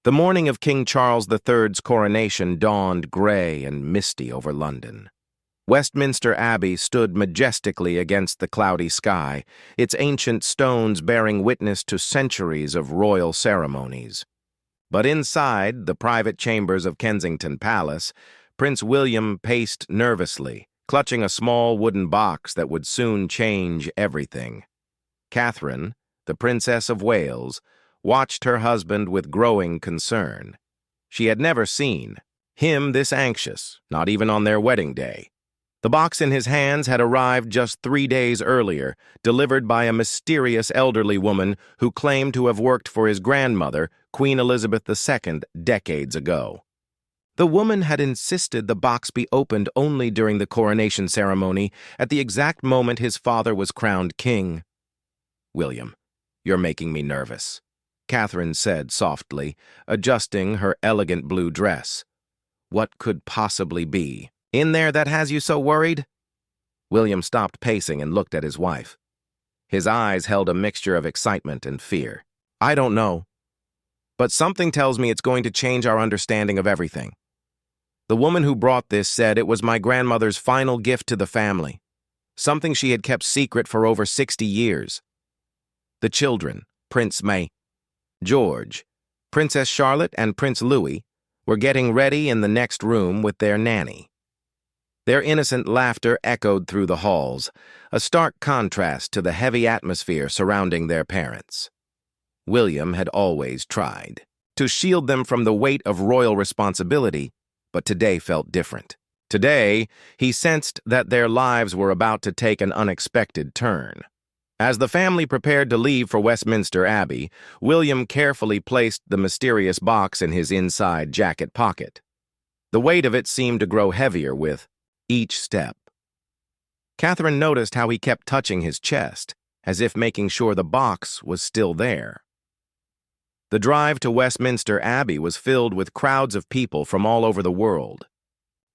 The morning of King Charles III's coronation dawned gray and misty over London. Westminster Abbey stood majestically against the cloudy sky, its ancient stones bearing witness to centuries of royal ceremonies. But inside the private chambers of Kensington Palace, Prince William paced nervously, clutching a small wooden box that would soon change everything. Catherine, the Princess of Wales, watched her husband with growing concern. She had never seen him this anxious, not even on their wedding day. The box in his hands had arrived just 3 days earlier, delivered by a mysterious elderly woman who claimed to have worked for his grandmother, Queen Elizabeth II, decades ago. The woman had insisted the box be opened only during the coronation ceremony, at the exact moment his father was crowned king. "William, you're making me nervous," Catherine said softly, adjusting her elegant blue dress. "What could possibly be in there that has you so worried?" William stopped pacing and looked at his wife. His eyes held a mixture of excitement and fear. "I don't know, but something tells me it's going to change our understanding of everything. The woman who brought this said it was my grandmother's final gift to the family, something she had kept secret for over 60 years. The children, Prince George, Princess Charlotte, and Prince Louis, were getting ready in the next room with their nanny. Their innocent laughter echoed through the halls, a stark contrast to the heavy atmosphere surrounding their parents. William had always tried to shield them from the weight of royal responsibility, but today felt different. Today, he sensed that their lives were about to take an unexpected turn. As the family prepared to leave for Westminster Abbey, William carefully placed the mysterious box in his inside jacket pocket. The weight of it seemed to grow heavier with each step. Catherine noticed how he kept touching his chest, as if making sure the box was still there. The drive to Westminster Abbey was filled with crowds of people from all over the world.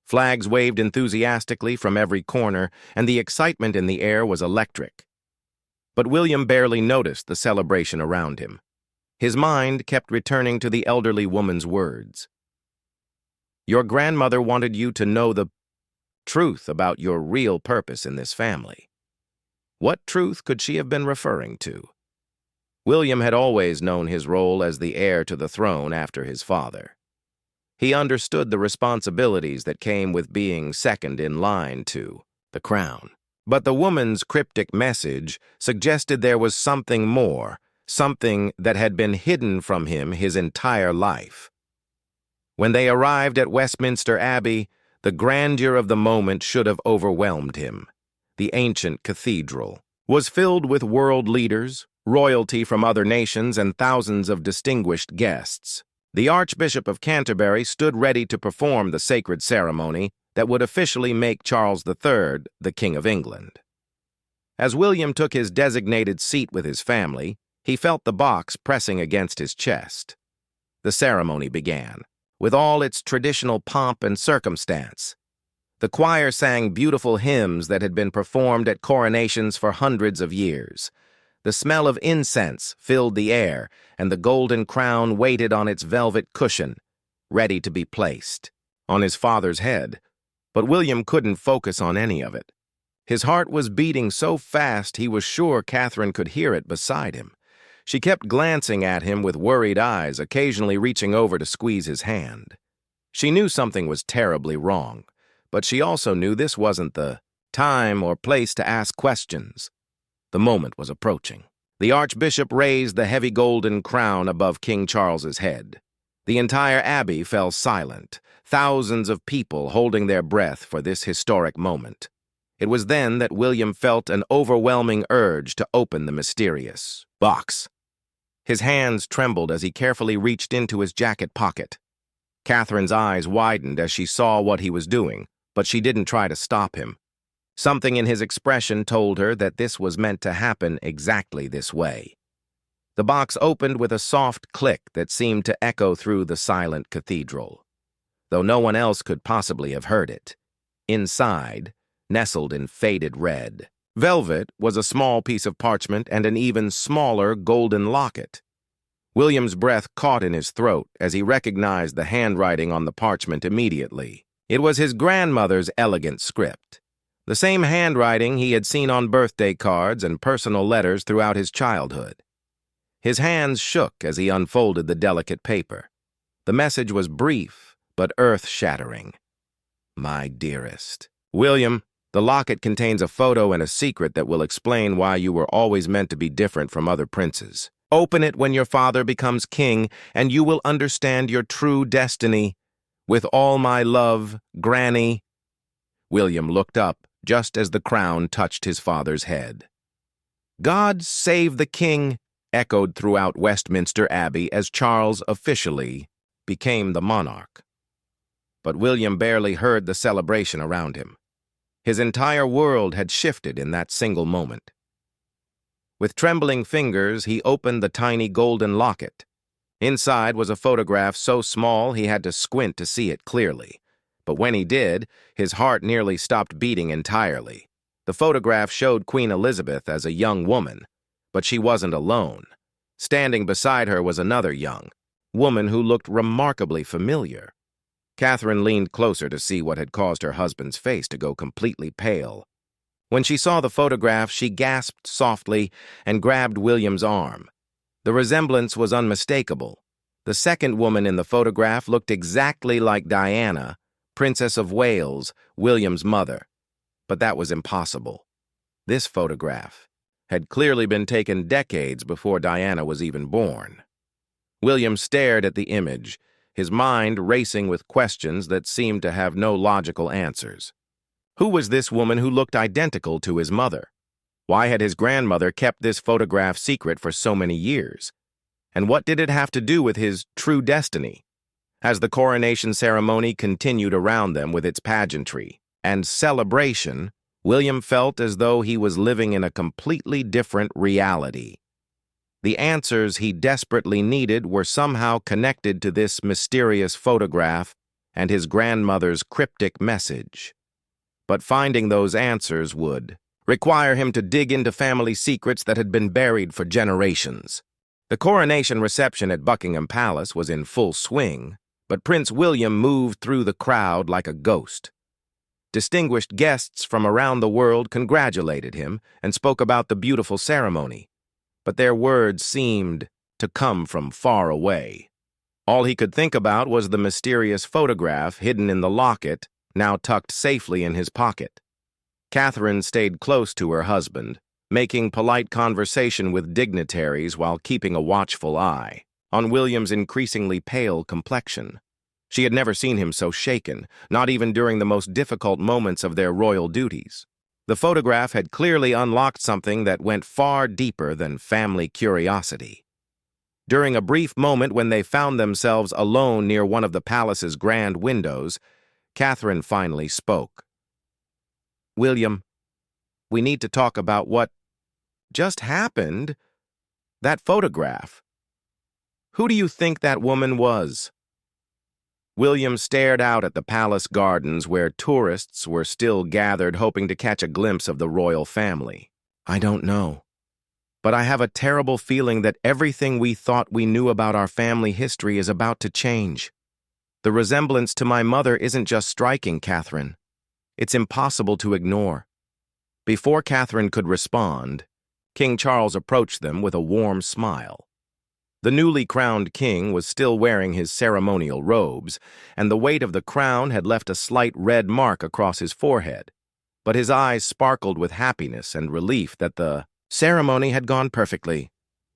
Flags waved enthusiastically from every corner, and the excitement in the air was electric. But William barely noticed the celebration around him. His mind kept returning to the elderly woman's words. "Your grandmother wanted you to know the truth about your real purpose in this family." What truth could she have been referring to? William had always known his role as the heir to the throne after his father. He understood the responsibilities that came with being second in line to the crown. But the woman's cryptic message suggested there was something more, something that had been hidden from him his entire life. When they arrived at Westminster Abbey, the grandeur of the moment should have overwhelmed him. The ancient cathedral was filled with world leaders, royalty from other nations, and thousands of distinguished guests. The Archbishop of Canterbury stood ready to perform the sacred ceremony that would officially make Charles III the King of England. As William took his designated seat with his family, he felt the box pressing against his chest. The ceremony began, with all its traditional pomp and circumstance. The choir sang beautiful hymns that had been performed at coronations for hundreds of years. The smell of incense filled the air, and the golden crown waited on its velvet cushion, ready to be placed on his father's head. But William couldn't focus on any of it. His heart was beating so fast he was sure Catherine could hear it beside him. She kept glancing at him with worried eyes, occasionally reaching over to squeeze his hand. She knew something was terribly wrong, but she also knew this wasn't the time or place to ask questions. The moment was approaching. The Archbishop raised the heavy golden crown above King Charles's head. The entire abbey fell silent, thousands of people holding their breath for this historic moment. It was then that William felt an overwhelming urge to open the mysterious box. His hands trembled as he carefully reached into his jacket pocket. Catherine's eyes widened as she saw what he was doing, but she didn't try to stop him. Something in his expression told her that this was meant to happen exactly this way. The box opened with a soft click that seemed to echo through the silent cathedral, though no one else could possibly have heard it. Inside, nestled in faded red velvet, was a small piece of parchment and an even smaller golden locket. William's breath caught in his throat as he recognized the handwriting on the parchment immediately. It was his grandmother's elegant script, the same handwriting he had seen on birthday cards and personal letters throughout his childhood. His hands shook as he unfolded the delicate paper. The message was brief, but earth-shattering. My dearest. William, the locket contains a photo and a secret that will explain why you were always meant to be different from other princes. Open it when your father becomes king, and you will understand your true destiny. With all my love, Granny. William looked up just as the crown touched his father's head. God save the king, echoed throughout Westminster Abbey as Charles officially became the monarch. But William barely heard the celebration around him. His entire world had shifted in that single moment. With trembling fingers, he opened the tiny golden locket. Inside was a photograph so small he had to squint to see it clearly. But when he did, his heart nearly stopped beating entirely. The photograph showed Queen Elizabeth as a young woman, but she wasn't alone. Standing beside her was another young woman who looked remarkably familiar. Catherine leaned closer to see what had caused her husband's face to go completely pale. When she saw the photograph, she gasped softly and grabbed William's arm. The resemblance was unmistakable. The second woman in the photograph looked exactly like Diana, Princess of Wales, William's mother. But that was impossible. This photograph had clearly been taken decades before Diana was even born. William stared at the image, his mind racing with questions that seemed to have no logical answers. Who was this woman who looked identical to his mother? Why had his grandmother kept this photograph secret for so many years? And what did it have to do with his true destiny? As the coronation ceremony continued around them with its pageantry and celebration, William felt as though he was living in a completely different reality. The answers he desperately needed were somehow connected to this mysterious photograph and his grandmother's cryptic message. But finding those answers would require him to dig into family secrets that had been buried for generations. The coronation reception at Buckingham Palace was in full swing, but Prince William moved through the crowd like a ghost. Distinguished guests from around the world congratulated him and spoke about the beautiful ceremony, but their words seemed to come from far away. All he could think about was the mysterious photograph hidden in the locket, now tucked safely in his pocket. Catherine stayed close to her husband, making polite conversation with dignitaries while keeping a watchful eye on William's increasingly pale complexion. She had never seen him so shaken, not even during the most difficult moments of their royal duties. The photograph had clearly unlocked something that went far deeper than family curiosity. During a brief moment when they found themselves alone near one of the palace's grand windows, Catherine finally spoke. William, we need to talk about what just happened. That photograph. Who do you think that woman was? William stared out at the palace gardens where tourists were still gathered hoping to catch a glimpse of the royal family. I don't know, but I have a terrible feeling that everything we thought we knew about our family history is about to change. The resemblance to my mother isn't just striking, Catherine. It's impossible to ignore. Before Catherine could respond, King Charles approached them with a warm smile. The newly crowned king was still wearing his ceremonial robes, and the weight of the crown had left a slight red mark across his forehead. But his eyes sparkled with happiness and relief that the ceremony had gone perfectly.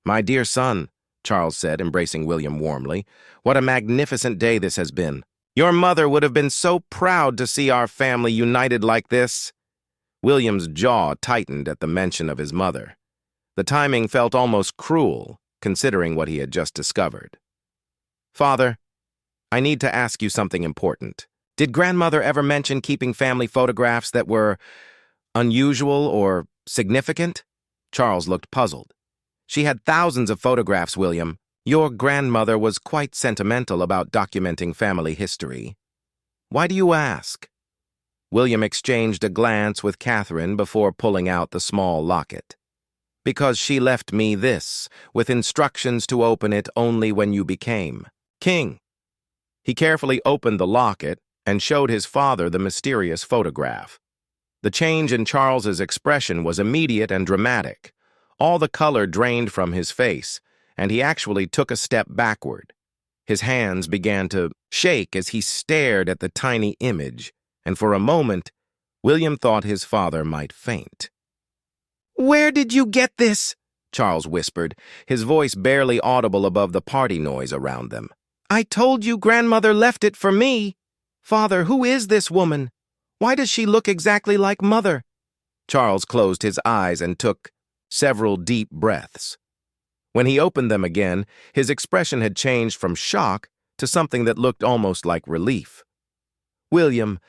My dear son, Charles said, embracing William warmly, what a magnificent day this has been. Your mother would have been so proud to see our family united like this. William's jaw tightened at the mention of his mother. The timing felt almost cruel, considering what he had just discovered. Father, I need to ask you something important. Did grandmother ever mention keeping family photographs that were unusual or significant? Charles looked puzzled. She had thousands of photographs, William. Your grandmother was quite sentimental about documenting family history. Why do you ask? William exchanged a glance with Catherine before pulling out the small locket. Because she left me this, with instructions to open it only when you became king. He carefully opened the locket and showed his father the mysterious photograph. The change in Charles's expression was immediate and dramatic. All the color drained from his face, and he actually took a step backward. His hands began to shake as he stared at the tiny image, and for a moment, William thought his father might faint. "Where did you get this?" Charles whispered, his voice barely audible above the party noise around them. "I told you grandmother left it for me. Father, who is this woman? Why does she look exactly like mother?" Charles closed his eyes and took several deep breaths. When he opened them again, his expression had changed from shock to something that looked almost like relief. "William,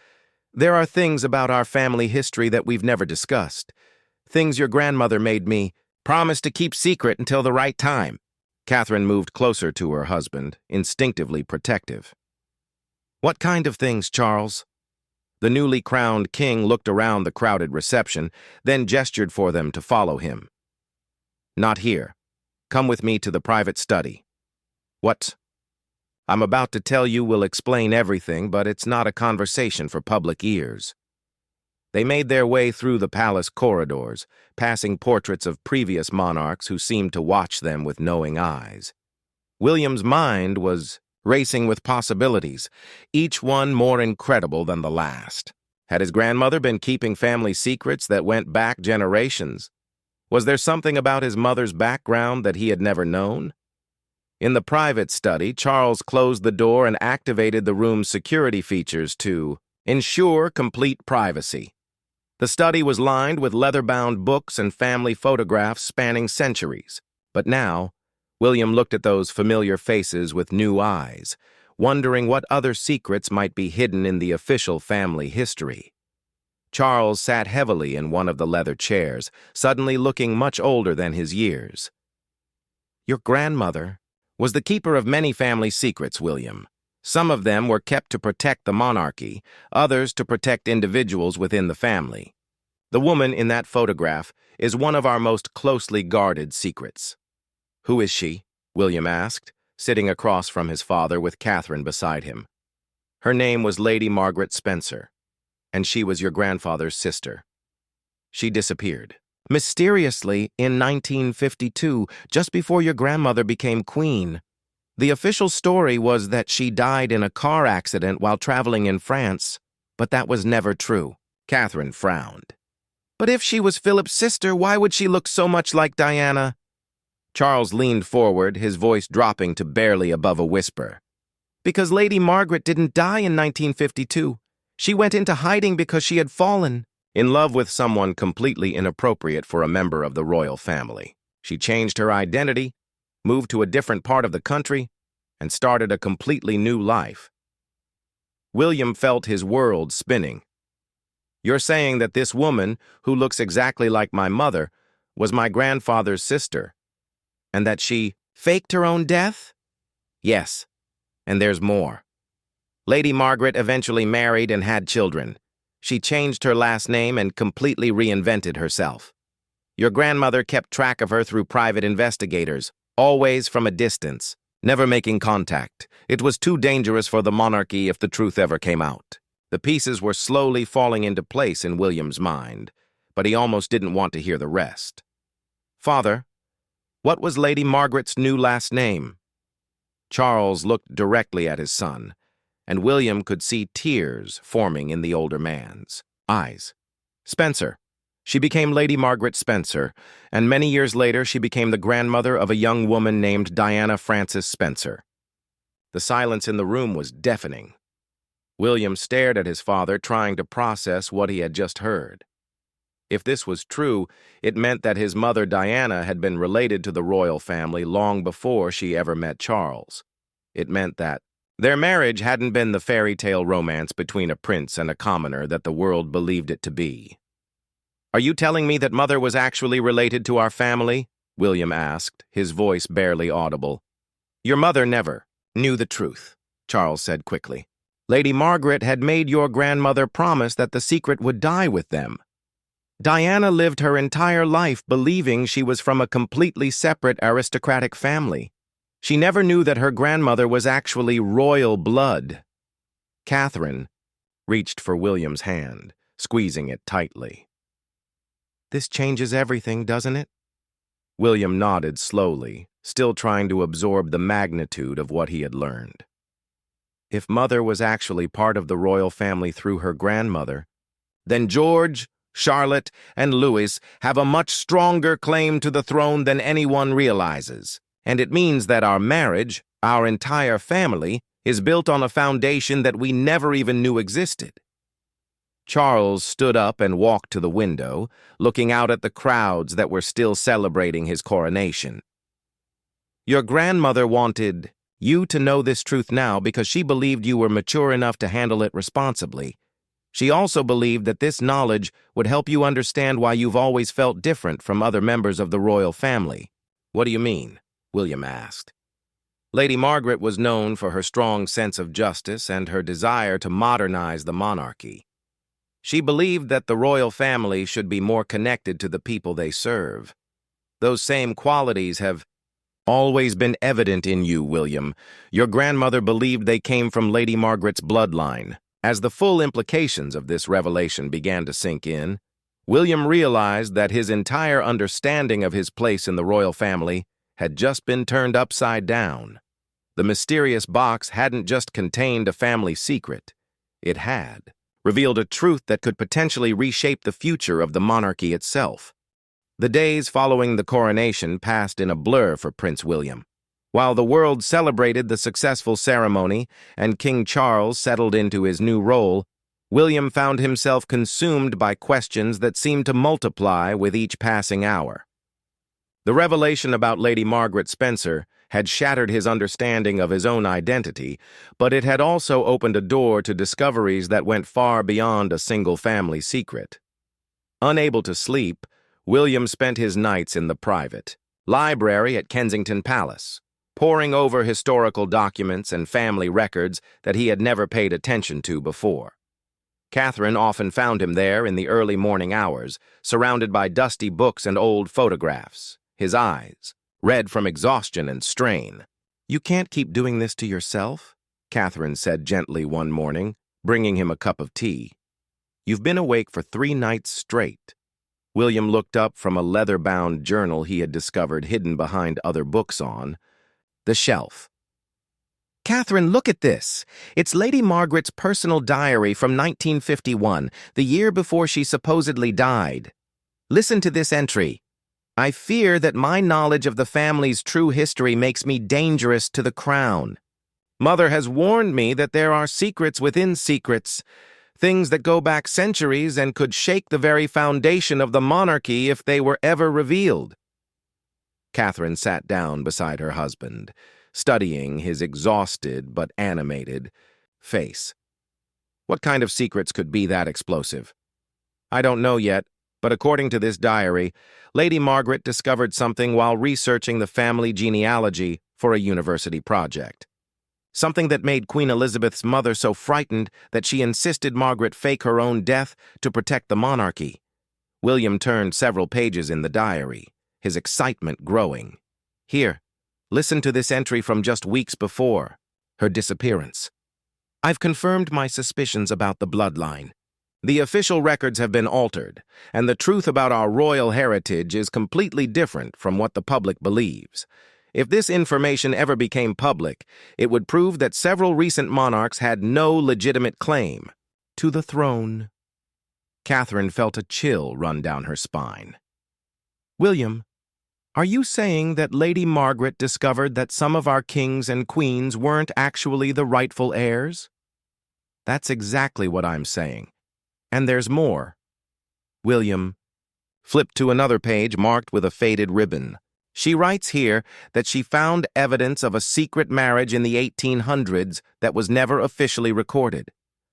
there are things about our family history that we've never discussed. Things your grandmother made me promise to keep secret until the right time." Catherine moved closer to her husband, instinctively protective. "What kind of things, Charles?" The newly crowned king looked around the crowded reception, then gestured for them to follow him. "Not here. Come with me to the private study." "What?" "I'm about to tell you will explain everything, but it's not a conversation for public ears." They made their way through the palace corridors, passing portraits of previous monarchs who seemed to watch them with knowing eyes. William's mind was racing with possibilities, each one more incredible than the last. Had his grandmother been keeping family secrets that went back generations? Was there something about his mother's background that he had never known? In the private study, Charles closed the door and activated the room's security features to ensure complete privacy. The study was lined with leather-bound books and family photographs spanning centuries. But now, William looked at those familiar faces with new eyes, wondering what other secrets might be hidden in the official family history. Charles sat heavily in one of the leather chairs, suddenly looking much older than his years. "Your grandmother was the keeper of many family secrets, William. Some of them were kept to protect the monarchy, others to protect individuals within the family. The woman in that photograph is one of our most closely guarded secrets." "Who is she?" William asked, sitting across from his father with Catherine beside him. "Her name was Lady Margaret Spencer, and she was your grandfather's sister. She disappeared mysteriously in 1952, just before your grandmother became queen. The official story was that she died in a car accident while traveling in France, but that was never true." Catherine frowned. "But if she was Philip's sister, why would she look so much like Diana?" Charles leaned forward, his voice dropping to barely above a whisper. "Because Lady Margaret didn't die in 1952. She went into hiding because she had fallen in love with someone completely inappropriate for a member of the royal family. She changed her identity, moved to a different part of the country, and started a completely new life." William felt his world spinning. "You're saying that this woman, who looks exactly like my mother, was my grandfather's sister, and that she faked her own death?" "Yes, and there's more. Lady Margaret eventually married and had children. She changed her last name and completely reinvented herself. Your grandmother kept track of her through private investigators, always from a distance, never making contact. It was too dangerous for the monarchy if the truth ever came out." The pieces were slowly falling into place in William's mind, but he almost didn't want to hear the rest. "Father, what was Lady Margaret's new last name?" Charles looked directly at his son, and William could see tears forming in the older man's eyes. "Spencer. She became Lady Margaret Spencer, and many years later she became the grandmother of a young woman named Diana Frances Spencer." The silence in the room was deafening. William stared at his father, trying to process what he had just heard. If this was true, it meant that his mother Diana had been related to the royal family long before she ever met Charles. It meant that their marriage hadn't been the fairy tale romance between a prince and a commoner that the world believed it to be. "Are you telling me that mother was actually related to our family?" William asked, his voice barely audible. "Your mother never knew the truth," Charles said quickly. "Lady Margaret had made your grandmother promise that the secret would die with them." Diana lived her entire life believing she was from a completely separate aristocratic family. She never knew that her grandmother was actually royal blood. Catherine reached for William's hand, squeezing it tightly. "This changes everything, doesn't it?" William nodded slowly, still trying to absorb the magnitude of what he had learned. If Mother was actually part of the royal family through her grandmother, then George, Charlotte, and Louis have a much stronger claim to the throne than anyone realizes. And it means that our marriage, our entire family, is built on a foundation that we never even knew existed. Charles stood up and walked to the window, looking out at the crowds that were still celebrating his coronation. "Your grandmother wanted you to know this truth now because she believed you were mature enough to handle it responsibly. She also believed that this knowledge would help you understand why you've always felt different from other members of the royal family." "What do you mean?" William asked. Lady Margaret was known for her strong sense of justice and her desire to modernize the monarchy. She believed that the royal family should be more connected to the people they serve. Those same qualities have always been evident in you, William. Your grandmother believed they came from Lady Margaret's bloodline. As the full implications of this revelation began to sink in, William realized that his entire understanding of his place in the royal family had just been turned upside down. The mysterious box hadn't just contained a family secret. It had revealed a truth that could potentially reshape the future of the monarchy itself. The days following the coronation passed in a blur for Prince William. While the world celebrated the successful ceremony and King Charles settled into his new role, William found himself consumed by questions that seemed to multiply with each passing hour. The revelation about Lady Margaret Spencer had shattered his understanding of his own identity, but it had also opened a door to discoveries that went far beyond a single family secret. Unable to sleep, William spent his nights in the private library at Kensington Palace, poring over historical documents and family records that he had never paid attention to before. Catherine often found him there in the early morning hours, surrounded by dusty books and old photographs, his eyes red from exhaustion and strain. "You can't keep doing this to yourself," Catherine said gently one morning, bringing him a cup of tea. "You've been awake for 3 nights straight." William looked up from a leather-bound journal he had discovered hidden behind other books on the shelf. "Catherine, look at this. It's Lady Margaret's personal diary from 1951, the year before she supposedly died. Listen to this entry. 'I fear that my knowledge of the family's true history makes me dangerous to the crown. Mother has warned me that there are secrets within secrets, things that go back centuries and could shake the very foundation of the monarchy if they were ever revealed.'" Catherine sat down beside her husband, studying his exhausted but animated face. "What kind of secrets could be that explosive?" "I don't know yet, but according to this diary, Lady Margaret discovered something while researching the family genealogy for a university project. Something that made Queen Elizabeth's mother so frightened that she insisted Margaret fake her own death to protect the monarchy." William turned several pages in the diary, his excitement growing. "Here, listen to this entry from just weeks before her disappearance. I've confirmed my suspicions about the bloodline. The official records have been altered, and the truth about our royal heritage is completely different from what the public believes. If this information ever became public, it would prove that several recent monarchs had no legitimate claim to the throne." Catherine felt a chill run down her spine. "William, are you saying that Lady Margaret discovered that some of our kings and queens weren't actually the rightful heirs?" "That's exactly what I'm saying. And there's more." William flipped to another page marked with a faded ribbon. "She writes here that she found evidence of a secret marriage in the 1800s that was never officially recorded.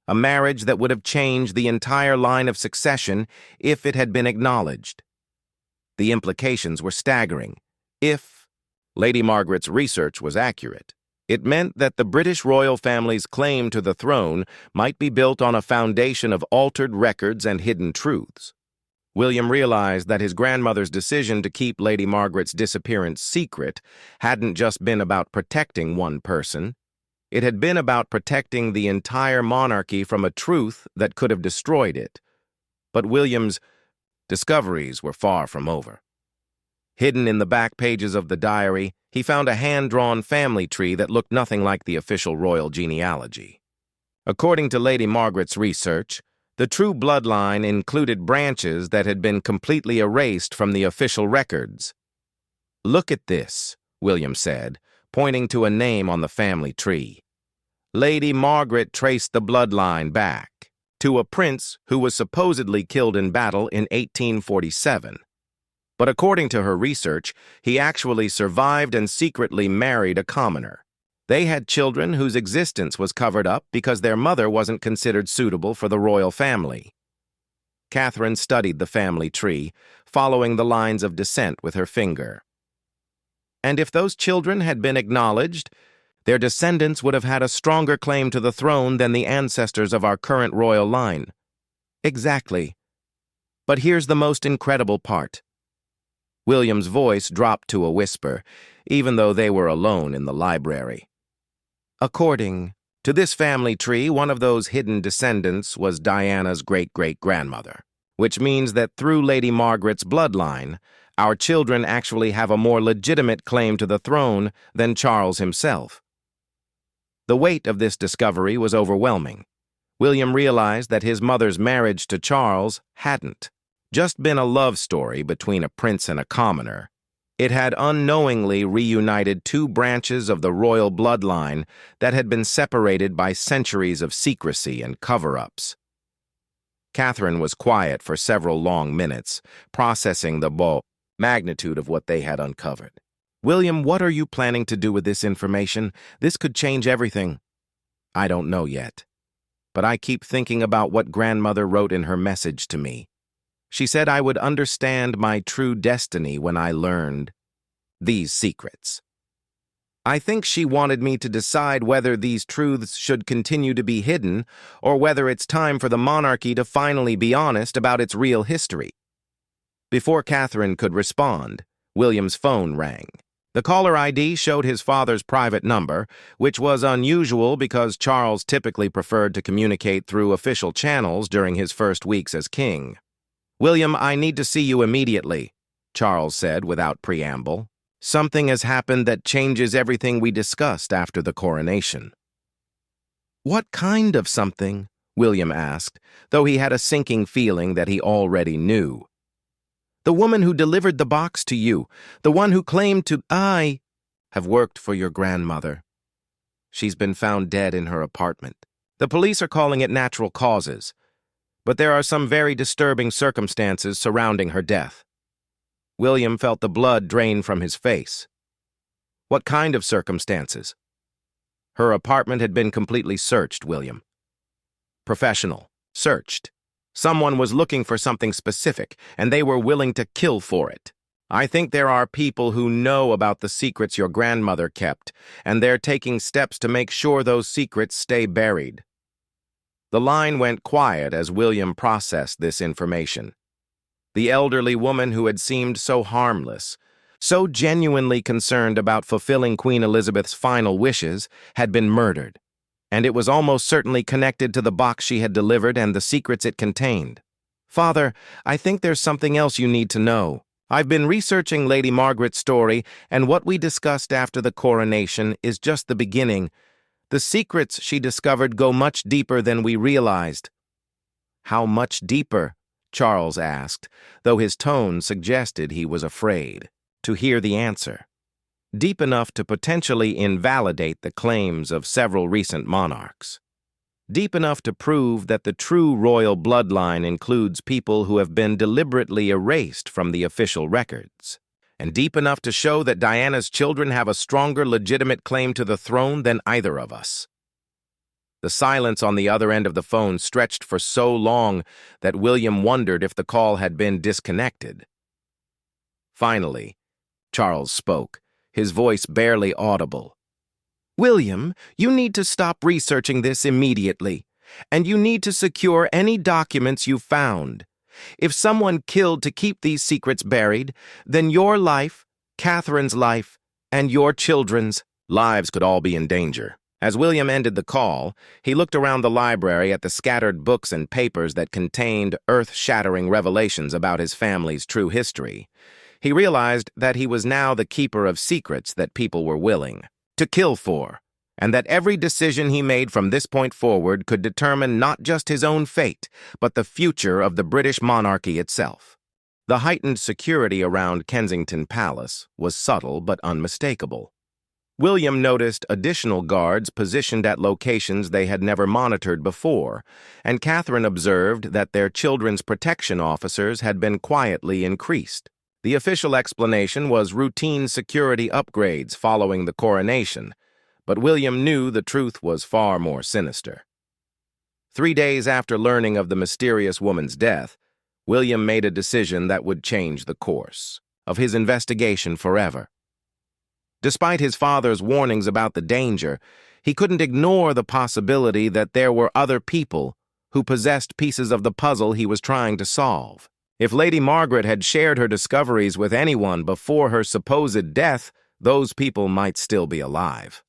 A marriage that would have changed the entire line of succession if it had been acknowledged." The implications were staggering. If Lady Margaret's research was accurate, it meant that the British royal family's claim to the throne might be built on a foundation of altered records and hidden truths. William realized that his grandmother's decision to keep Lady Margaret's disappearance secret hadn't just been about protecting one person. It had been about protecting the entire monarchy from a truth that could have destroyed it. But William's discoveries were far from over. Hidden in the back pages of the diary, he found a hand-drawn family tree that looked nothing like the official royal genealogy. According to Lady Margaret's research, the true bloodline included branches that had been completely erased from the official records. "Look at this," William said, pointing to a name on the family tree. Lady Margaret traced the bloodline back to a prince who was supposedly killed in battle in 1847. But according to her research, he actually survived and secretly married a commoner. They had children whose existence was covered up because their mother wasn't considered suitable for the royal family. Catherine studied the family tree, following the lines of descent with her finger. And if those children had been acknowledged, their descendants would have had a stronger claim to the throne than the ancestors of our current royal line. Exactly. But here's the most incredible part. William's voice dropped to a whisper, even though they were alone in the library. According to this family tree, one of those hidden descendants was Diana's great-great-grandmother, which means that through Lady Margaret's bloodline, our children actually have a more legitimate claim to the throne than Charles himself. The weight of this discovery was overwhelming. William realized that his mother's marriage to Charles hadn't just been a love story between a prince and a commoner. It had unknowingly reunited two branches of the royal bloodline that had been separated by centuries of secrecy and cover-ups. Catherine was quiet for several long minutes, processing the magnitude of what they had uncovered. "William, what are you planning to do with this information? This could change everything." "I don't know yet. But I keep thinking about what Grandmother wrote in her message to me. She said I would understand my true destiny when I learned these secrets. I think she wanted me to decide whether these truths should continue to be hidden or whether it's time for the monarchy to finally be honest about its real history." Before Catherine could respond, William's phone rang. The caller ID showed his father's private number, which was unusual because Charles typically preferred to communicate through official channels during his first weeks as king. "William, I need to see you immediately," Charles said without preamble. "Something has happened that changes everything we discussed after the coronation." "What kind of something?" William asked, though he had a sinking feeling that he already knew. "The woman who delivered the box to you, the one who claimed to I have worked for your grandmother. She's been found dead in her apartment. The police are calling it natural causes, but there are some very disturbing circumstances surrounding her death." William felt the blood drain from his face. "What kind of circumstances?" "Her apartment had been completely searched, William. Professional. Searched. Someone was looking for something specific, and they were willing to kill for it. I think there are people who know about the secrets your grandmother kept, and they're taking steps to make sure those secrets stay buried." The line went quiet as William processed this information. The elderly woman who had seemed so harmless, so genuinely concerned about fulfilling Queen Elizabeth's final wishes, had been murdered, and it was almost certainly connected to the box she had delivered and the secrets it contained. "Father, I think there's something else you need to know. I've been researching Lady Margaret's story, and what we discussed after the coronation is just the beginning. The secrets she discovered go much deeper than we realized." "How much deeper?" Charles asked, though his tone suggested he was afraid to hear the answer. "Deep enough to potentially invalidate the claims of several recent monarchs. Deep enough to prove that the true royal bloodline includes people who have been deliberately erased from the official records. And deep enough to show that Diana's children have a stronger legitimate claim to the throne than either of us." The silence on the other end of the phone stretched for so long that William wondered if the call had been disconnected. Finally, Charles spoke, his voice barely audible. "William, you need to stop researching this immediately, and you need to secure any documents you found. If someone killed to keep these secrets buried, then your life, Catherine's life, and your children's lives could all be in danger. As William ended the call, he looked around the library at the scattered books and papers that contained earth-shattering revelations about his family's true history. He realized that he was now the keeper of secrets that people were willing to kill for, and that every decision he made from this point forward could determine not just his own fate, but the future of the British monarchy itself. The heightened security around Kensington Palace was subtle but unmistakable. William noticed additional guards positioned at locations they had never monitored before, and Catherine observed that their children's protection officers had been quietly increased. The official explanation was routine security upgrades following the coronation, but William knew the truth was far more sinister. 3 days after learning of the mysterious woman's death, William made a decision that would change the course of his investigation forever. Despite his father's warnings about the danger, he couldn't ignore the possibility that there were other people who possessed pieces of the puzzle he was trying to solve. If Lady Margaret had shared her discoveries with anyone before her supposed death, those people might still be alive.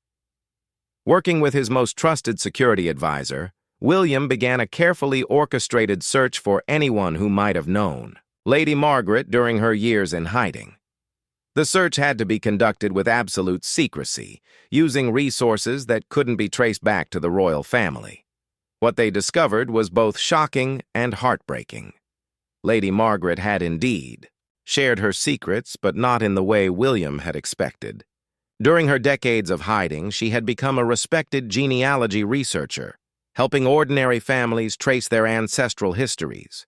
Working with his most trusted security advisor, William began a carefully orchestrated search for anyone who might have known Lady Margaret during her years in hiding. The search had to be conducted with absolute secrecy, using resources that couldn't be traced back to the royal family. What they discovered was both shocking and heartbreaking. Lady Margaret had indeed shared her secrets, but not in the way William had expected. During her decades of hiding, she had become a respected genealogy researcher, helping ordinary families trace their ancestral histories.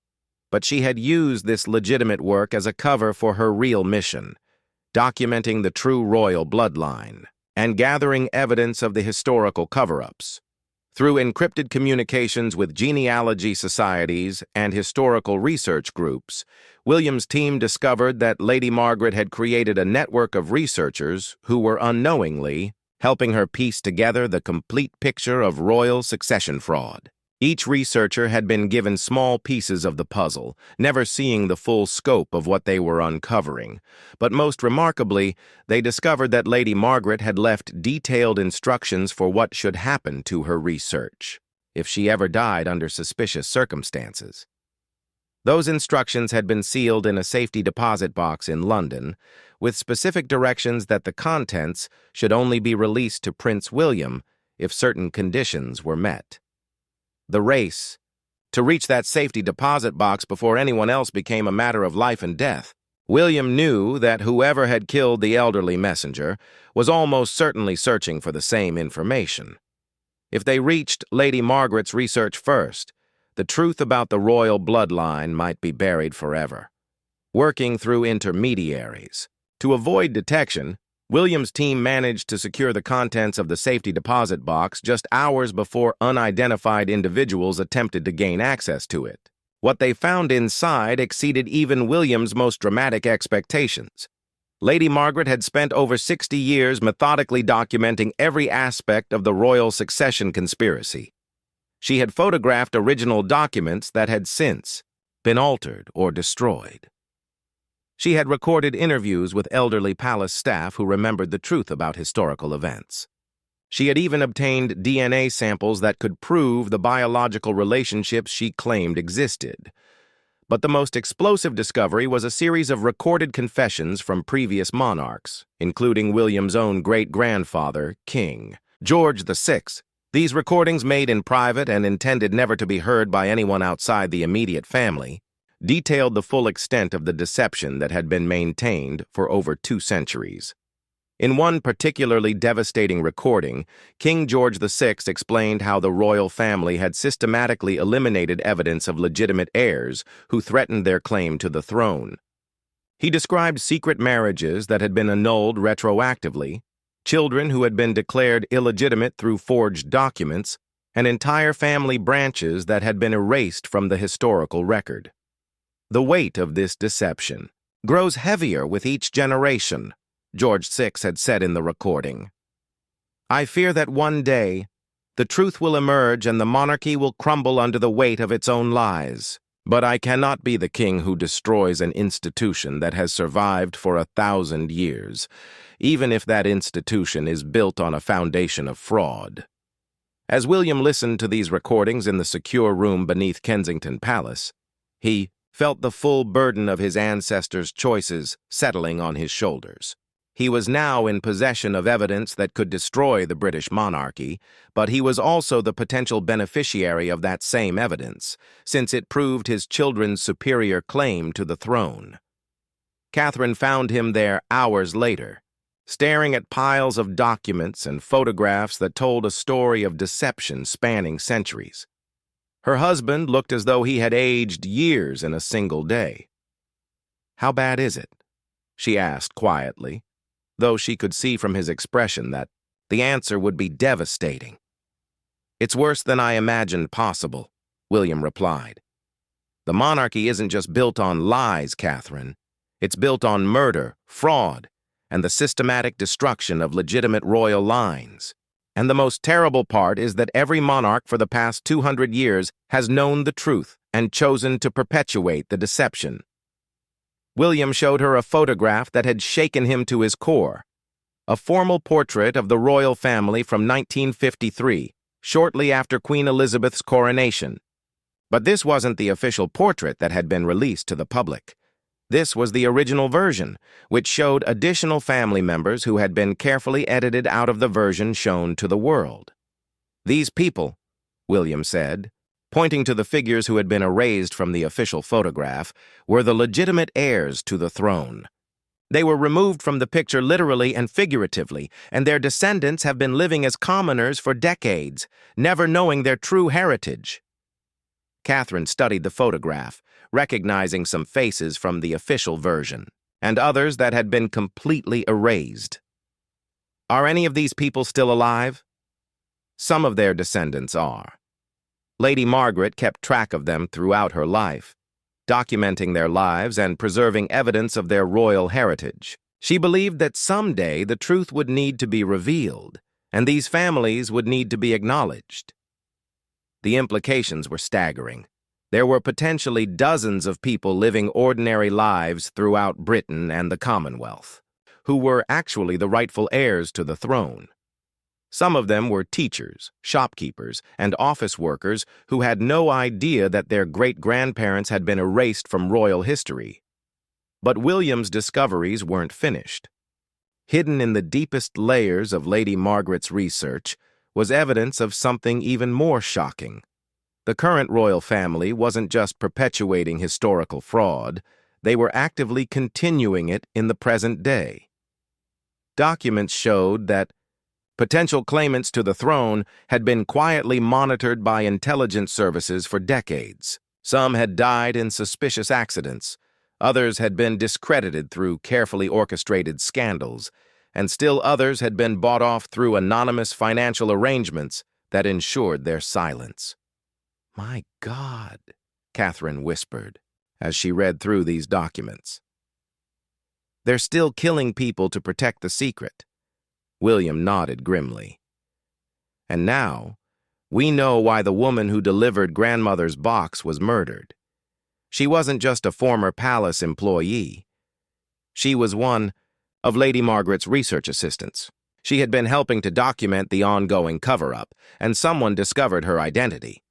But she had used this legitimate work as a cover for her real mission, documenting the true royal bloodline and gathering evidence of the historical cover-ups. Through encrypted communications with genealogy societies and historical research groups, William's team discovered that Lady Margaret had created a network of researchers who were unknowingly helping her piece together the complete picture of royal succession fraud. Each researcher had been given small pieces of the puzzle, never seeing the full scope of what they were uncovering. But most remarkably, they discovered that Lady Margaret had left detailed instructions for what should happen to her research, if she ever died under suspicious circumstances. Those instructions had been sealed in a safety deposit box in London, with specific directions that the contents should only be released to Prince William if certain conditions were met. The race to reach that safety deposit box before anyone else became a matter of life and death. William knew that whoever had killed the elderly messenger was almost certainly searching for the same information. If they reached Lady Margaret's research first, the truth about the royal bloodline might be buried forever. Working through intermediaries to avoid detection, William's team managed to secure the contents of the safety deposit box just hours before unidentified individuals attempted to gain access to it. What they found inside exceeded even William's most dramatic expectations. Lady Margaret had spent over 60 years methodically documenting every aspect of the royal succession conspiracy. She had photographed original documents that had since been altered or destroyed. She had recorded interviews with elderly palace staff who remembered the truth about historical events. She had even obtained DNA samples that could prove the biological relationships she claimed existed. But the most explosive discovery was a series of recorded confessions from previous monarchs, including William's own great-grandfather, King George VI. These recordings, made in private and intended never to be heard by anyone outside the immediate family, detailed the full extent of the deception that had been maintained for over 2 centuries. In one particularly devastating recording, King George VI explained how the royal family had systematically eliminated evidence of legitimate heirs who threatened their claim to the throne. He described secret marriages that had been annulled retroactively, children who had been declared illegitimate through forged documents, and entire family branches that had been erased from the historical record. The weight of this deception grows heavier with each generation, George VI had said in the recording. I fear that one day, the truth will emerge and the monarchy will crumble under the weight of its own lies. But I cannot be the king who destroys an institution that has survived for 1,000 years, even if that institution is built on a foundation of fraud. As William listened to these recordings in the secure room beneath Kensington Palace, he felt the full burden of his ancestors' choices settling on his shoulders. He was now in possession of evidence that could destroy the British monarchy, but he was also the potential beneficiary of that same evidence, since it proved his children's superior claim to the throne. Catherine found him there hours later, staring at piles of documents and photographs that told a story of deception spanning centuries. Her husband looked as though he had aged years in a single day. "How bad is it?" she asked quietly, though she could see from his expression that the answer would be devastating. "It's worse than I imagined possible," William replied. "The monarchy isn't just built on lies, Catherine. It's built on murder, fraud, and the systematic destruction of legitimate royal lines. And the most terrible part is that every monarch for the past 200 years has known the truth and chosen to perpetuate the deception." William showed her a photograph that had shaken him to his core, a formal portrait of the royal family from 1953, shortly after Queen Elizabeth's coronation. But this wasn't the official portrait that had been released to the public. This was the original version, which showed additional family members who had been carefully edited out of the version shown to the world. "These people," William said, pointing to the figures who had been erased from the official photograph, were the legitimate heirs to the throne. They were removed from the picture literally and figuratively, and their descendants have been living as commoners for decades, never knowing their true heritage. Catherine studied the photograph, recognizing some faces from the official version, and others that had been completely erased. "Are any of these people still alive?" "Some of their descendants are. Lady Margaret kept track of them throughout her life, documenting their lives and preserving evidence of their royal heritage. She believed that someday the truth would need to be revealed, and these families would need to be acknowledged." The implications were staggering. There were potentially dozens of people living ordinary lives throughout Britain and the Commonwealth, who were actually the rightful heirs to the throne. Some of them were teachers, shopkeepers, and office workers who had no idea that their great-grandparents had been erased from royal history. But William's discoveries weren't finished. Hidden in the deepest layers of Lady Margaret's research was evidence of something even more shocking. The current royal family wasn't just perpetuating historical fraud, they were actively continuing it in the present day. Documents showed that potential claimants to the throne had been quietly monitored by intelligence services for decades. Some had died in suspicious accidents, others had been discredited through carefully orchestrated scandals, and still others had been bought off through anonymous financial arrangements that ensured their silence. "My God," Catherine whispered as she read through these documents. "They're still killing people to protect the secret." William nodded grimly. "And now, we know why the woman who delivered grandmother's box was murdered. She wasn't just a former palace employee. She was one of Lady Margaret's research assistants. She had been helping to document the ongoing cover-up, and someone discovered her identity."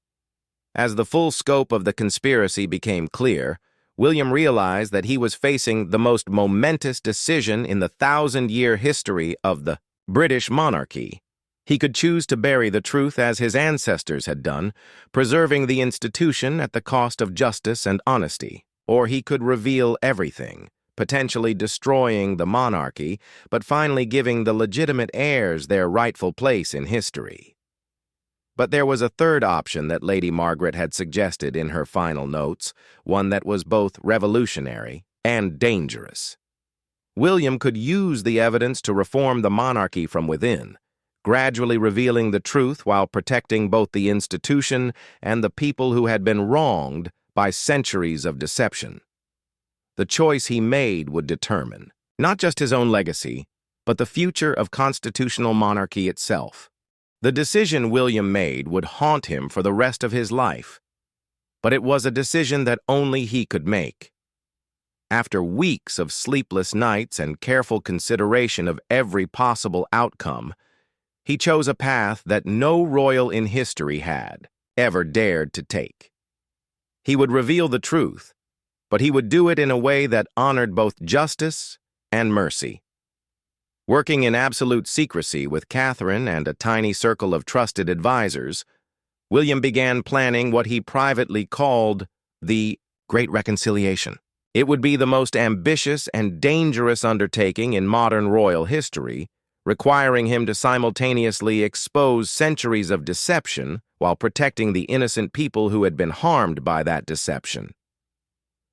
As the full scope of the conspiracy became clear, William realized that he was facing the most momentous decision in the 1,000-year history of the British monarchy. He could choose to bury the truth as his ancestors had done, preserving the institution at the cost of justice and honesty, or he could reveal everything, potentially destroying the monarchy, but finally giving the legitimate heirs their rightful place in history. But there was a third option that Lady Margaret had suggested in her final notes, one that was both revolutionary and dangerous. William could use the evidence to reform the monarchy from within, gradually revealing the truth while protecting both the institution and the people who had been wronged by centuries of deception. The choice he made would determine not just his own legacy, but the future of constitutional monarchy itself. The decision William made would haunt him for the rest of his life. but it was a decision that only he could make. After weeks of sleepless nights and careful consideration of every possible outcome, he chose a path that no royal in history had ever dared to take. He would reveal the truth, but he would do it in a way that honored both justice and mercy. Working in absolute secrecy with Catherine and a tiny circle of trusted advisors, William began planning what he privately called the Great Reconciliation. It would be the most ambitious and dangerous undertaking in modern royal history, requiring him to simultaneously expose centuries of deception while protecting the innocent people who had been harmed by that deception.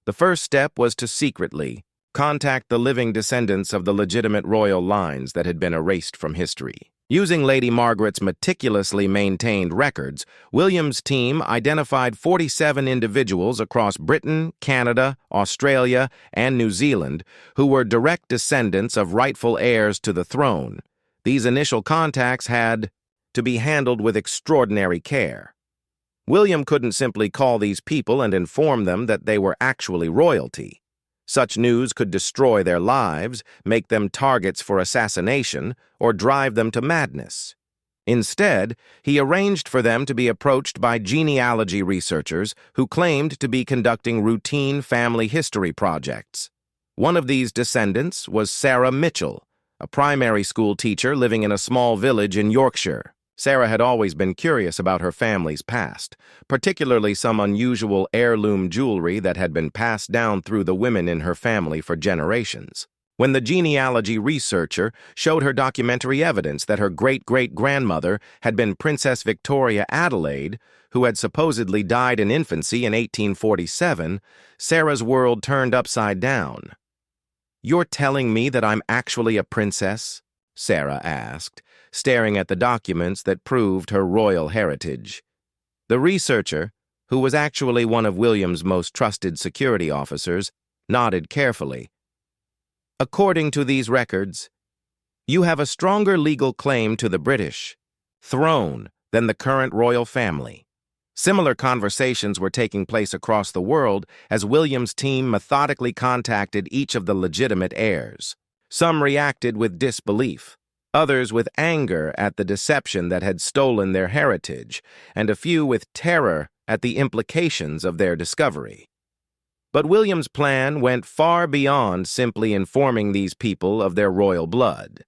The first step was to secretly contact the living descendants of the legitimate royal lines that had been erased from history. Using Lady Margaret's meticulously maintained records, William's team identified 47 individuals across Britain, Canada, Australia, and New Zealand who were direct descendants of rightful heirs to the throne. These initial contacts had to be handled with extraordinary care. William couldn't simply call these people and inform them that they were actually royalty. Such news could destroy their lives, make them targets for assassination, or drive them to madness. Instead, he arranged for them to be approached by genealogy researchers who claimed to be conducting routine family history projects. One of these descendants was Sarah Mitchell, a primary school teacher living in a small village in Yorkshire. Sarah had always been curious about her family's past, particularly some unusual heirloom jewelry that had been passed down through the women in her family for generations. When the genealogy researcher showed her documentary evidence that her great-great-grandmother had been Princess Victoria Adelaide, who had supposedly died in infancy in 1847, Sarah's world turned upside down. "You're telling me that I'm actually a princess?" Sarah asked, staring at the documents that proved her royal heritage. The researcher, who was actually one of William's most trusted security officers, nodded carefully. "According to these records, you have a stronger legal claim to the British throne than the current royal family." Similar conversations were taking place across the world as William's team methodically contacted each of the legitimate heirs. Some reacted with disbelief, others with anger at the deception that had stolen their heritage, and a few with terror at the implications of their discovery. But William's plan went far beyond simply informing these people of their royal blood.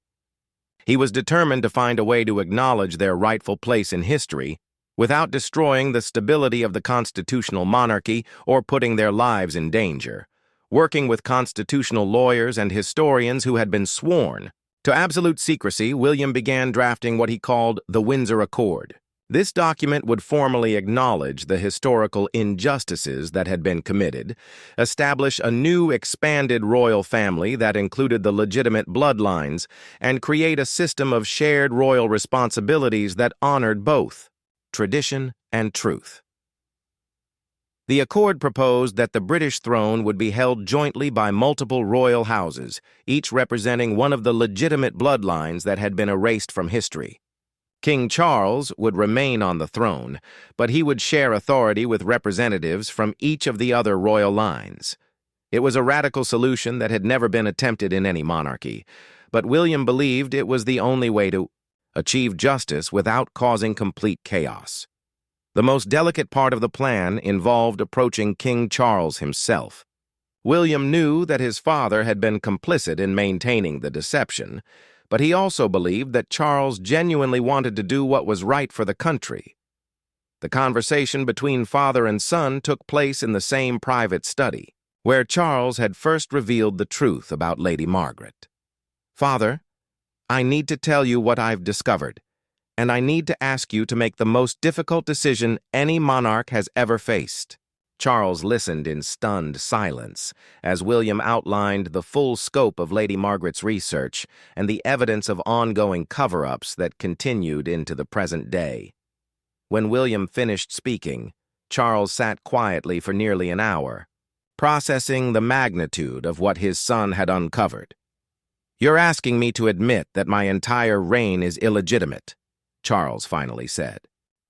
He was determined to find a way to acknowledge their rightful place in history without destroying the stability of the constitutional monarchy or putting their lives in danger. Working with constitutional lawyers and historians who had been sworn to absolute secrecy, William began drafting what he called the Windsor Accord. This document would formally acknowledge the historical injustices that had been committed, establish a new expanded royal family that included the legitimate bloodlines, and create a system of shared royal responsibilities that honored both tradition and truth. The accord proposed that the British throne would be held jointly by multiple royal houses, each representing one of the legitimate bloodlines that had been erased from history. King Charles would remain on the throne, but he would share authority with representatives from each of the other royal lines. It was a radical solution that had never been attempted in any monarchy, but William believed it was the only way to achieve justice without causing complete chaos. The most delicate part of the plan involved approaching King Charles himself. William knew that his father had been complicit in maintaining the deception, but he also believed that Charles genuinely wanted to do what was right for the country. The conversation between father and son took place in the same private study, where Charles had first revealed the truth about Lady Margaret. "Father, I need to tell you what I've discovered, and I need to ask you to make the most difficult decision any monarch has ever faced." Charles listened in stunned silence as William outlined the full scope of Lady Margaret's research and the evidence of ongoing cover-ups that continued into the present day. When William finished speaking, Charles sat quietly for nearly an hour, processing the magnitude of what his son had uncovered. "You're asking me to admit that my entire reign is illegitimate," Charles finally said.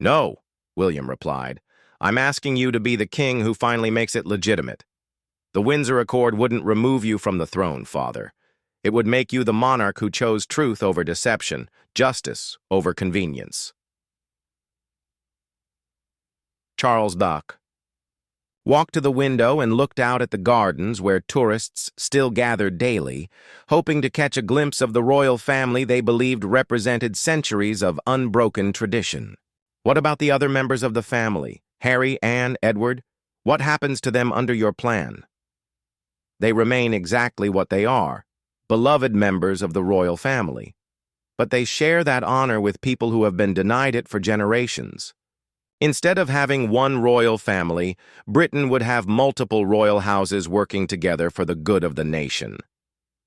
"No," William replied. I'm asking you to be the king who finally makes it legitimate. The Windsor Accord wouldn't remove you from the throne, Father. It would make you the monarch who chose truth over deception, justice over convenience. Charles Duck walked to the window and looked out at the gardens where tourists still gathered daily, hoping to catch a glimpse of the royal family they believed represented centuries of unbroken tradition. What about the other members of the family? Harry, Anne, Edward? What happens to them under your plan? They remain exactly what they are, beloved members of the royal family. But they share that honor with people who have been denied it for generations. Instead of having one royal family, Britain would have multiple royal houses working together for the good of the nation.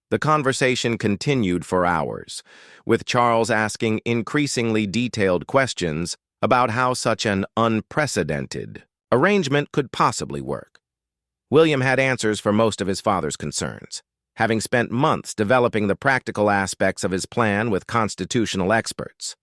The conversation continued for hours, with Charles asking increasingly detailed questions about how such an unprecedented arrangement could possibly work. William had answers for most of his father's concerns, having spent months developing the practical aspects of his plan with constitutional experts.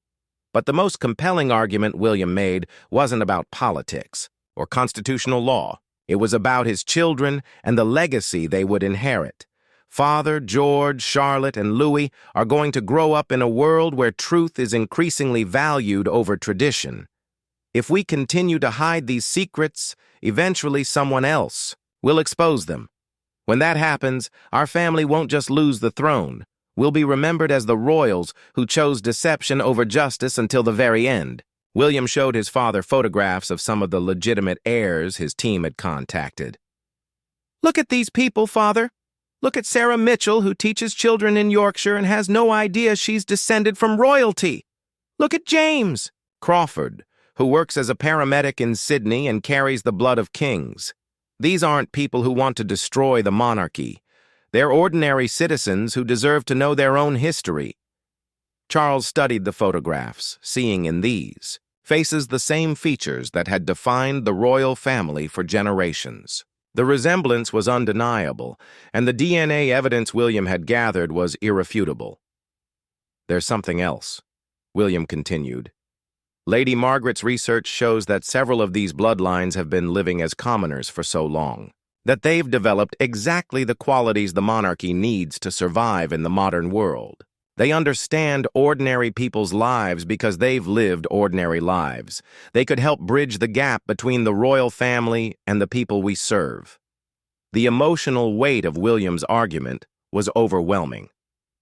But the most compelling argument William made wasn't about politics or constitutional law. It was about his children and the legacy they would inherit. Father, George, Charlotte, and Louis are going to grow up in a world where truth is increasingly valued over tradition. If we continue to hide these secrets, eventually someone else will expose them. When that happens, our family won't just lose the throne. We'll be remembered as the royals who chose deception over justice until the very end. William showed his father photographs of some of the legitimate heirs his team had contacted. "Look at these people, Father. Look at Sarah Mitchell, who teaches children in Yorkshire and has no idea she's descended from royalty. Look at James Crawford, who works as a paramedic in Sydney and carries the blood of kings. These aren't people who want to destroy the monarchy. They're ordinary citizens who deserve to know their own history." Charles studied the photographs, seeing in these faces the same features that had defined the royal family for generations. The resemblance was undeniable, and the DNA evidence William had gathered was irrefutable. "There's something else," William continued. "Lady Margaret's research shows that several of these bloodlines have been living as commoners for so long, that they've developed exactly the qualities the monarchy needs to survive in the modern world. They understand ordinary people's lives because they've lived ordinary lives. They could help bridge the gap between the royal family and the people we serve." The emotional weight of William's argument was overwhelming.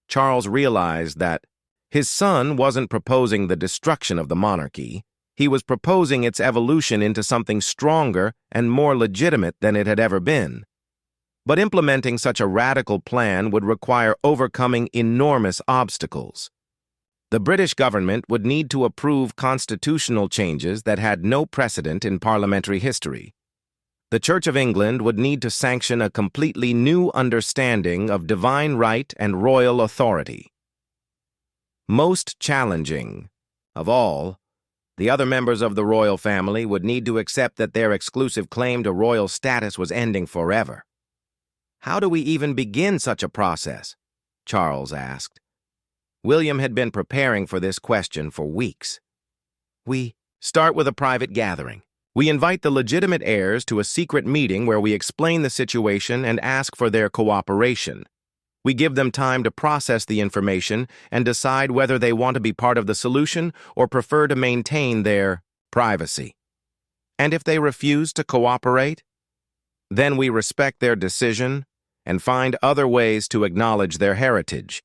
Charles realized that his son wasn't proposing the destruction of the monarchy. He was proposing its evolution into something stronger and more legitimate than it had ever been. But implementing such a radical plan would require overcoming enormous obstacles. The British government would need to approve constitutional changes that had no precedent in parliamentary history. The Church of England would need to sanction a completely new understanding of divine right and royal authority. Most challenging of all, the other members of the royal family would need to accept that their exclusive claim to royal status was ending forever. "How do we even begin such a process?" Charles asked. William had been preparing for this question for weeks. "We start with a private gathering. We invite the legitimate heirs to a secret meeting where we explain the situation and ask for their cooperation. We give them time to process the information and decide whether they want to be part of the solution or prefer to maintain their privacy. And if they refuse to cooperate, then we respect their decision and find other ways to acknowledge their heritage.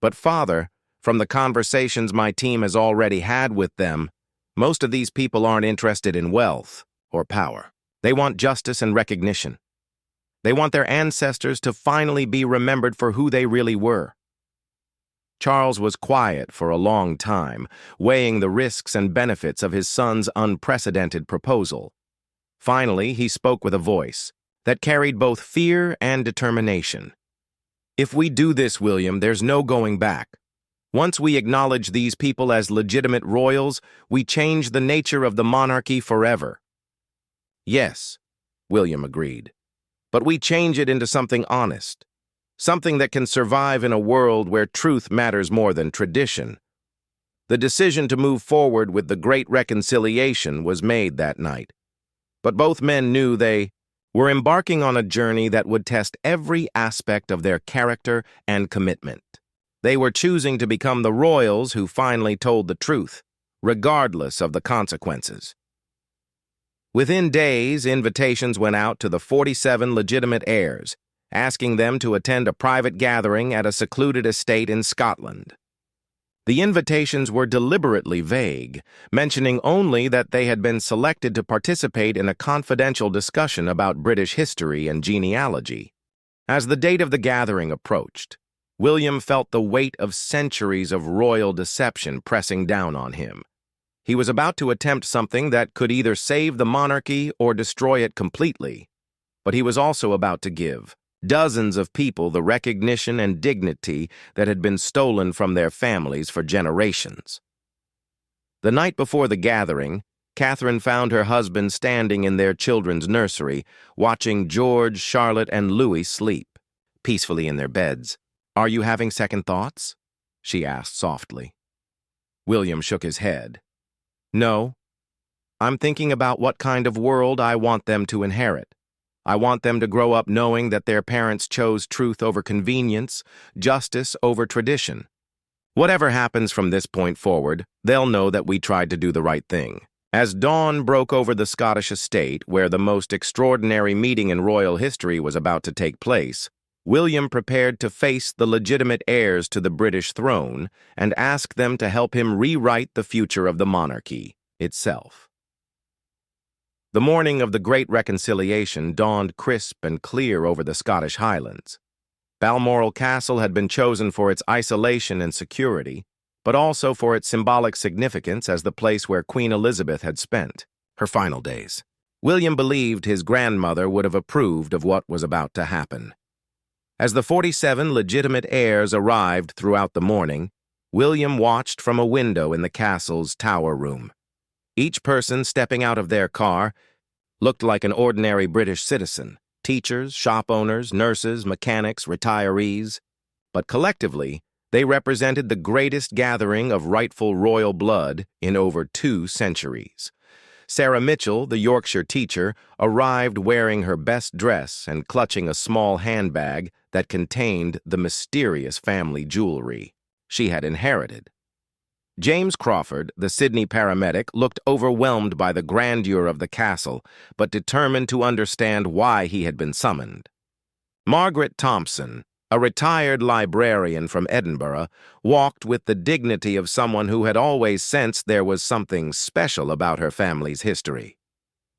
But Father, from the conversations my team has already had with them, most of these people aren't interested in wealth or power. They want justice and recognition. They want their ancestors to finally be remembered for who they really were." Charles was quiet for a long time, weighing the risks and benefits of his son's unprecedented proposal. Finally, he spoke with a voice that carried both fear and determination. "If we do this, William, there's no going back. Once we acknowledge these people as legitimate royals, we change the nature of the monarchy forever." "Yes," William agreed. "But we change it into something honest, something that can survive in a world where truth matters more than tradition." The decision to move forward with the Great Reconciliation was made that night. But both men knew they were embarking on a journey that would test every aspect of their character and commitment. They were choosing to become the royals who finally told the truth, regardless of the consequences. Within days, invitations went out to the 47 legitimate heirs, asking them to attend a private gathering at a secluded estate in Scotland. The invitations were deliberately vague, mentioning only that they had been selected to participate in a confidential discussion about British history and genealogy. As the date of the gathering approached, William felt the weight of centuries of royal deception pressing down on him. He was about to attempt something that could either save the monarchy or destroy it completely, but he was also about to give dozens of people the recognition and dignity that had been stolen from their families for generations. The night before the gathering, Catherine found her husband standing in their children's nursery, watching George, Charlotte, and Louis sleep peacefully in their beds. "Are you having second thoughts?" she asked softly. William shook his head. "No. I'm thinking about what kind of world I want them to inherit. I want them to grow up knowing that their parents chose truth over convenience, justice over tradition. Whatever happens from this point forward, they'll know that we tried to do the right thing." As dawn broke over the Scottish estate, where the most extraordinary meeting in royal history was about to take place, William prepared to face the legitimate heirs to the British throne and ask them to help him rewrite the future of the monarchy itself. The morning of the Great Reconciliation dawned crisp and clear over the Scottish Highlands. Balmoral Castle had been chosen for its isolation and security, but also for its symbolic significance as the place where Queen Elizabeth had spent her final days. William believed his grandmother would have approved of what was about to happen. As the 47 legitimate heirs arrived throughout the morning, William watched from a window in the castle's tower room. Each person stepping out of their car looked like an ordinary British citizen: teachers, shop owners, nurses, mechanics, retirees. But collectively, they represented the greatest gathering of rightful royal blood in over 2 centuries. Sarah Mitchell, the Yorkshire teacher, arrived wearing her best dress and clutching a small handbag that contained the mysterious family jewelry she had inherited. James Crawford, the Sydney paramedic, looked overwhelmed by the grandeur of the castle, but determined to understand why he had been summoned. Margaret Thompson, a retired librarian from Edinburgh, walked with the dignity of someone who had always sensed there was something special about her family's history.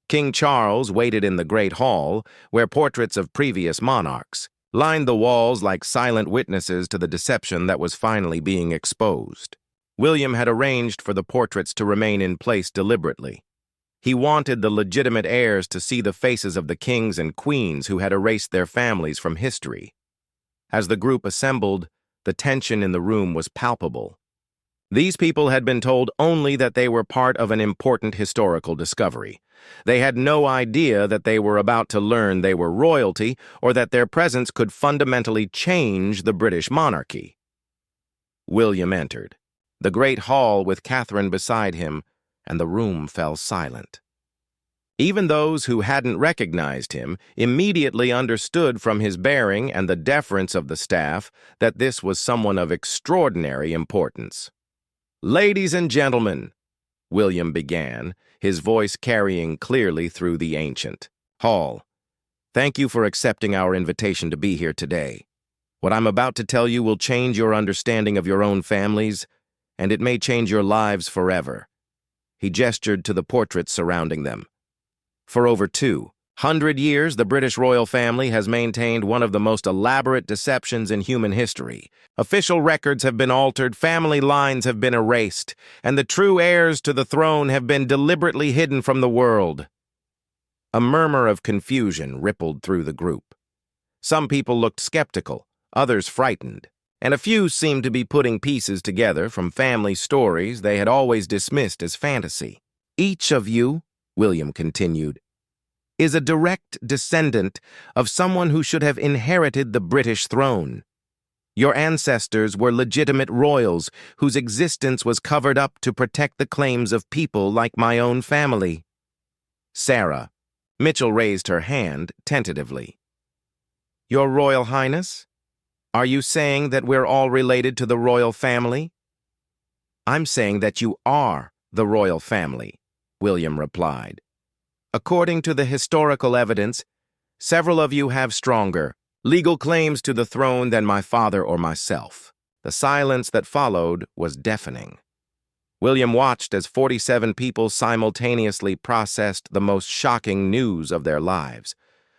King Charles waited in the Great Hall, where portraits of previous monarchs lined the walls like silent witnesses to the deception that was finally being exposed. William had arranged for the portraits to remain in place deliberately. He wanted the legitimate heirs to see the faces of the kings and queens who had erased their families from history. As the group assembled, the tension in the room was palpable. These people had been told only that they were part of an important historical discovery. They had no idea that they were about to learn they were royalty or that their presence could fundamentally change the British monarchy. William entered the great hall with Catherine beside him, and the room fell silent. Even those who hadn't recognized him immediately understood from his bearing and the deference of the staff that this was someone of extraordinary importance. "Ladies and gentlemen," William began, his voice carrying clearly through the ancient hall, "thank you for accepting our invitation to be here today. What I'm about to tell you will change your understanding of your own families, and it may change your lives forever." He gestured to the portraits surrounding them. For over 200 years, the British royal family has maintained one of the most elaborate deceptions in human history. Official records have been altered, family lines have been erased, and the true heirs to the throne have been deliberately hidden from the world. A murmur of confusion rippled through the group. Some people looked skeptical, others frightened, and a few seemed to be putting pieces together from family stories they had always dismissed as fantasy. "Each of you," William continued, "is a direct descendant of someone who should have inherited the British throne. Your ancestors were legitimate royals whose existence was covered up to protect the claims of people like my own family." Sarah, Mitchell raised her hand tentatively. Your Royal Highness? Are you saying that we're all related to the royal family? I'm saying that you are the royal family, William replied. According to the historical evidence, several of you have stronger legal claims to the throne than my father or myself. The silence that followed was deafening. William watched as 47 people simultaneously processed the most shocking news of their lives.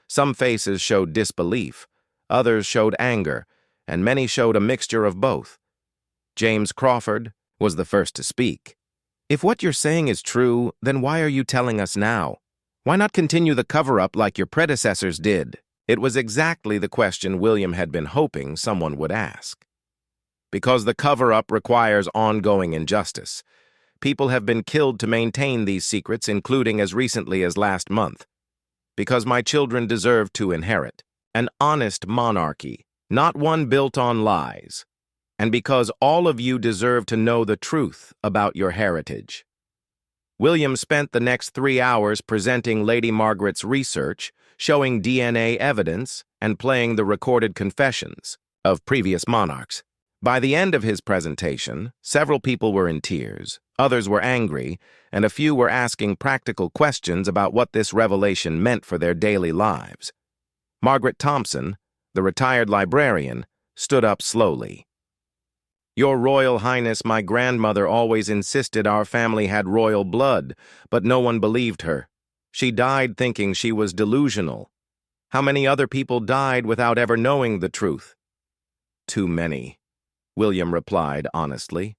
Some faces showed disbelief, others showed anger, and many showed a mixture of both. James Crawford was the first to speak. If what you're saying is true, then why are you telling us now? Why not continue the cover-up like your predecessors did? It was exactly the question William had been hoping someone would ask. Because the cover-up requires ongoing injustice. People have been killed to maintain these secrets, including as recently as last month. Because my children deserve to inherit an honest monarchy, not one built on lies. And because all of you deserve to know the truth about your heritage. William spent the next 3 hours presenting Lady Margaret's research, showing DNA evidence, and playing the recorded confessions of previous monarchs. By the end of his presentation, several people were in tears, others were angry, and a few were asking practical questions about what this revelation meant for their daily lives. Margaret Thompson, the retired librarian, stood up slowly. Your Royal Highness, my grandmother always insisted our family had royal blood, but no one believed her. She died thinking she was delusional. How many other people died without ever knowing the truth? Too many, William replied honestly.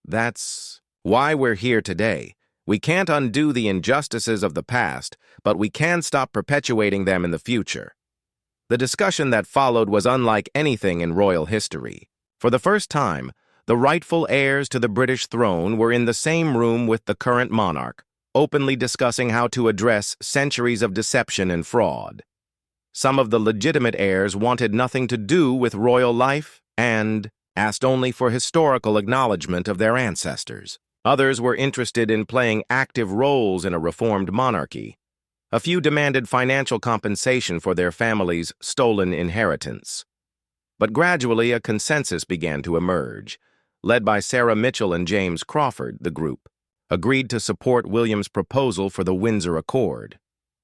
That's why we're here today. We can't undo the injustices of the past, but we can stop perpetuating them in the future. The discussion that followed was unlike anything in royal history. For the first time, the rightful heirs to the British throne were in the same room with the current monarch, openly discussing how to address centuries of deception and fraud. Some of the legitimate heirs wanted nothing to do with royal life and asked only for historical acknowledgement of their ancestors. Others were interested in playing active roles in a reformed monarchy. A few demanded financial compensation for their family's stolen inheritance. But gradually a consensus began to emerge. Led by Sarah Mitchell and James Crawford, the group agreed to support William's proposal for the Windsor Accord.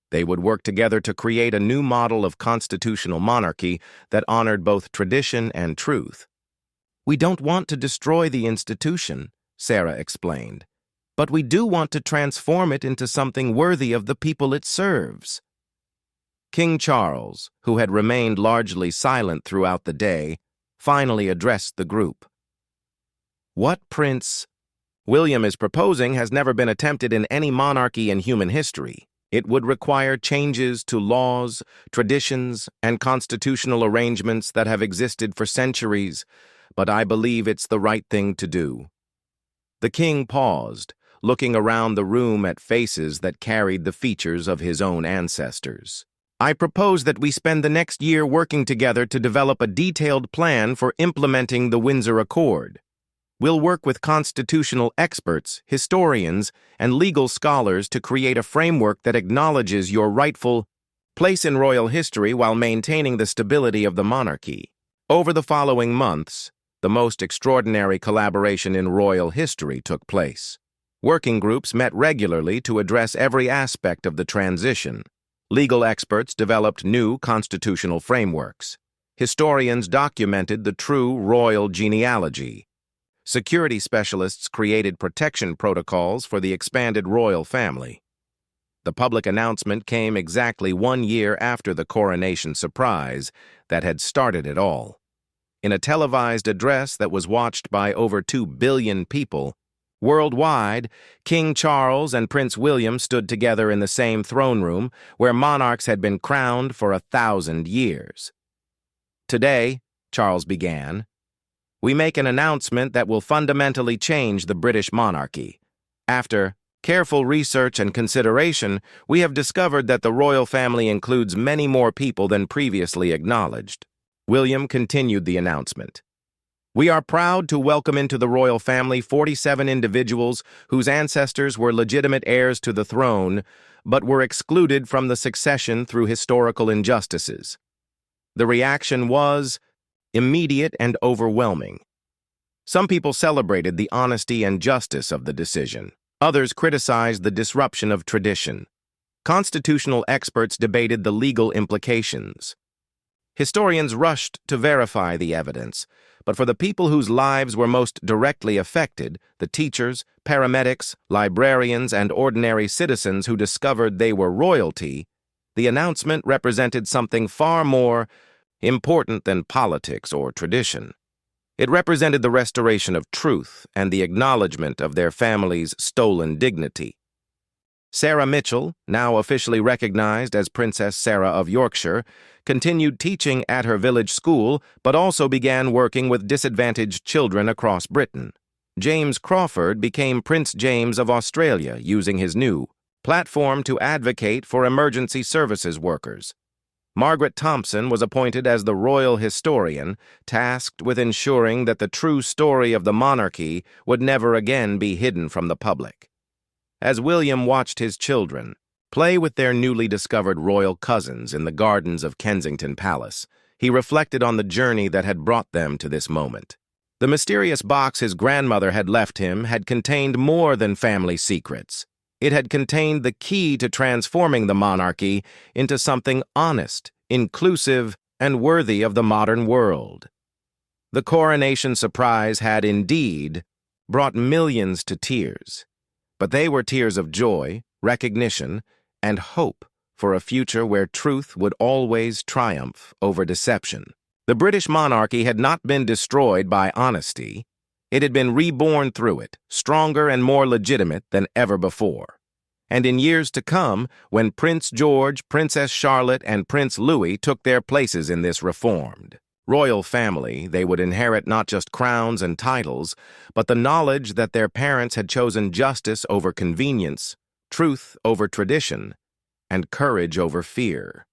They would work together to create a new model of constitutional monarchy that honored both tradition and truth. We don't want to destroy the institution, Sarah explained, but we do want to transform it into something worthy of the people it serves. King Charles, who had remained largely silent throughout the day, finally addressed the group. What Prince William is proposing has never been attempted in any monarchy in human history. It would require changes to laws, traditions, and constitutional arrangements that have existed for centuries, but I believe it's the right thing to do. The king paused, looking around the room at faces that carried the features of his own ancestors. I propose that we spend the next year working together to develop a detailed plan for implementing the Windsor Accord. We'll work with constitutional experts, historians, and legal scholars to create a framework that acknowledges your rightful place in royal history while maintaining the stability of the monarchy. Over the following months, the most extraordinary collaboration in royal history took place. Working groups met regularly to address every aspect of the transition. Legal experts developed new constitutional frameworks. Historians documented the true royal genealogy. Security specialists created protection protocols for the expanded royal family. The public announcement came exactly 1 year after the coronation surprise that had started it all. In a televised address that was watched by over 2 billion people, worldwide, King Charles and Prince William stood together in the same throne room where monarchs had been crowned for 1,000 years. Today, Charles began, we make an announcement that will fundamentally change the British monarchy. After careful research and consideration, we have discovered that the royal family includes many more people than previously acknowledged. William continued the announcement. We are proud to welcome into the royal family 47 individuals whose ancestors were legitimate heirs to the throne, but were excluded from the succession through historical injustices. The reaction was immediate and overwhelming. Some people celebrated the honesty and justice of the decision. Others criticized the disruption of tradition. Constitutional experts debated the legal implications. Historians rushed to verify the evidence, but for the people whose lives were most directly affected, the teachers, paramedics, librarians, and ordinary citizens who discovered they were royalty, the announcement represented something far more important than politics or tradition. It represented the restoration of truth and the acknowledgement of their family's stolen dignity. Sarah Mitchell, now officially recognized as Princess Sarah of Yorkshire, continued teaching at her village school, but also began working with disadvantaged children across Britain. James Crawford became Prince James of Australia, using his new platform to advocate for emergency services workers. Margaret Thompson was appointed as the royal historian, tasked with ensuring that the true story of the monarchy would never again be hidden from the public. As William watched his children play with their newly discovered royal cousins in the gardens of Kensington Palace, he reflected on the journey that had brought them to this moment. The mysterious box his grandmother had left him had contained more than family secrets. It had contained the key to transforming the monarchy into something honest, inclusive, and worthy of the modern world. The coronation surprise had indeed brought millions to tears, but they were tears of joy, recognition, and hope for a future where truth would always triumph over deception. The British monarchy had not been destroyed by honesty. It had been reborn through it, stronger and more legitimate than ever before. And in years to come, when Prince George, Princess Charlotte, and Prince Louis took their places in this reformed royal family, they would inherit not just crowns and titles, but the knowledge that their parents had chosen justice over convenience, truth over tradition, and courage over fear.